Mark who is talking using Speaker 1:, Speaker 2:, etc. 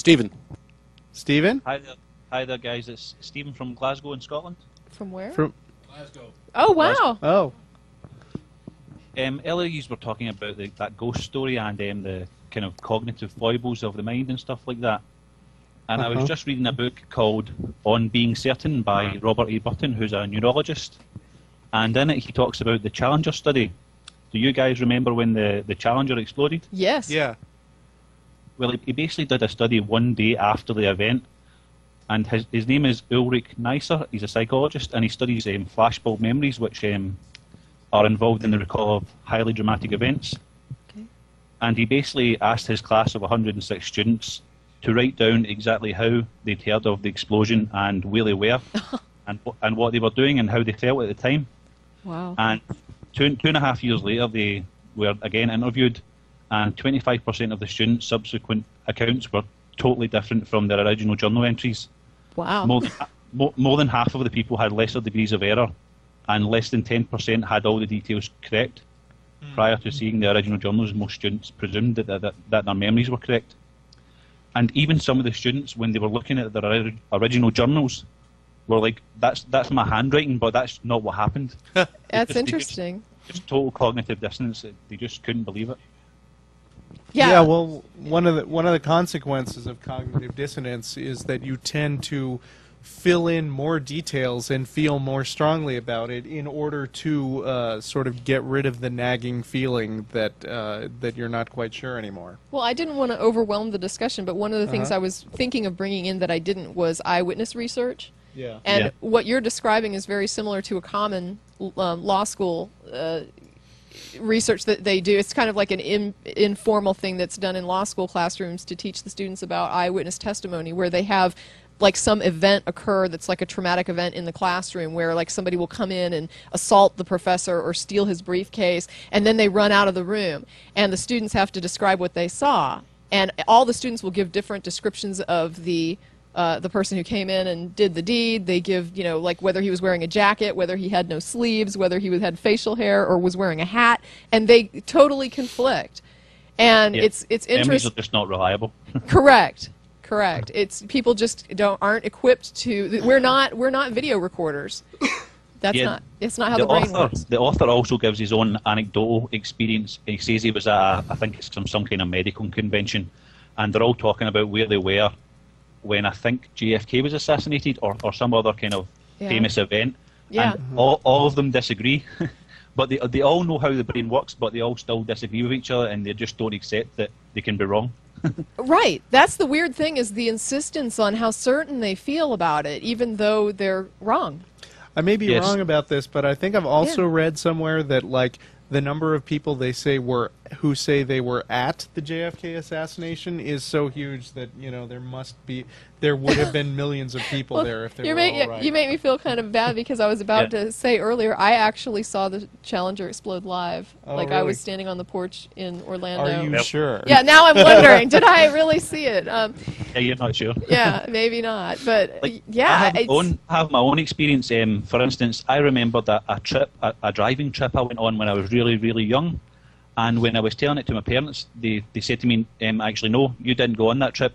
Speaker 1: Stephen.
Speaker 2: Stephen?
Speaker 3: Hi there, guys. It's Stephen from Glasgow in Scotland.
Speaker 4: From where?
Speaker 2: From
Speaker 5: Glasgow.
Speaker 4: Oh, wow.
Speaker 2: Oh.
Speaker 3: Earlier you were talking about that ghost story and the kind of cognitive foibles of the mind and stuff like that. And I was just reading a book called On Being Certain by Robert A. Burton, who's a neurologist. And in it he talks about the Challenger study. Do you guys remember when the Challenger exploded?
Speaker 4: Yes.
Speaker 2: Yeah.
Speaker 3: Well, he basically did a study one day after the event. And his name is Ulrich Neisser. He's a psychologist, and he studies flashbulb memories, which are involved in the recall of highly dramatic events.
Speaker 4: Okay.
Speaker 3: And he basically asked his class of 106 students to write down exactly how they'd heard of the explosion and where they were, and what they were doing and how they felt at the time.
Speaker 4: Wow.
Speaker 3: And two and a half years later, they were again interviewed, and 25% of the students' subsequent accounts were totally different from their original journal entries.
Speaker 4: Wow.
Speaker 3: More than half of the people had lesser degrees of error, and less than 10% had all the details correct. Prior to seeing the original journals, most students presumed that their memories were correct. And even some of the students, when they were looking at their original journals, were like, that's my handwriting, but that's not what happened.
Speaker 4: That's interesting.
Speaker 3: Just total cognitive dissonance. They just couldn't believe it.
Speaker 4: Yeah.
Speaker 2: Well, one of the consequences of cognitive dissonance is that you tend to fill in more details and feel more strongly about it in order to sort of get rid of the nagging feeling that that you're not quite sure anymore.
Speaker 4: Well, I didn't want to overwhelm the discussion, but one of the things I was thinking of bringing in that I didn't was eyewitness research.
Speaker 2: Yeah.
Speaker 4: And what you're describing is very similar to a common law school research that they do. It's kind of like an informal thing that's done in law school classrooms to teach the students about eyewitness testimony, where they have like some event occur that's like a traumatic event in the classroom, where like somebody will come in and assault the professor or steal his briefcase, and then they run out of the room, and the students have to describe what they saw, and all the students will give different descriptions of the person who came in and did the deed. They give, like whether he was wearing a jacket, whether he had no sleeves, whether he had facial hair or was wearing a hat, and they totally conflict. And it's interesting.
Speaker 3: Memories are just not reliable.
Speaker 4: Correct. It's people just aren't equipped to. We're not video recorders. It's not how the brain works.
Speaker 3: The author also gives his own anecdotal experience. He says he was at I think it's some kind of medical convention, and they're all talking about where they were when I think JFK was assassinated or some other kind of famous event.
Speaker 4: Yeah.
Speaker 3: And all of them disagree. But they all know how the brain works, but they all still disagree with each other, and they just don't accept that they can be wrong.
Speaker 4: Right. That's the weird thing, is the insistence on how certain they feel about it, even though they're wrong.
Speaker 2: I may be wrong about this, but I think I've also read somewhere that like the number of people who say they were at the JFK assassination is so huge that there would have been millions of people there if they were all right.
Speaker 4: You make me feel kind of bad, because I was about to say earlier I actually saw the Challenger explode live.
Speaker 2: Really?
Speaker 4: I was standing on the porch in Orlando.
Speaker 2: Are you sure?
Speaker 4: Yeah. Now I'm wondering, did I really see it?
Speaker 3: Yeah, you're not sure.
Speaker 4: Yeah, maybe not. But
Speaker 3: I have my own experience. For instance, I remember that a driving trip I went on when I was really, really young. And when I was telling it to my parents, they said to me, actually, no, you didn't go on that trip.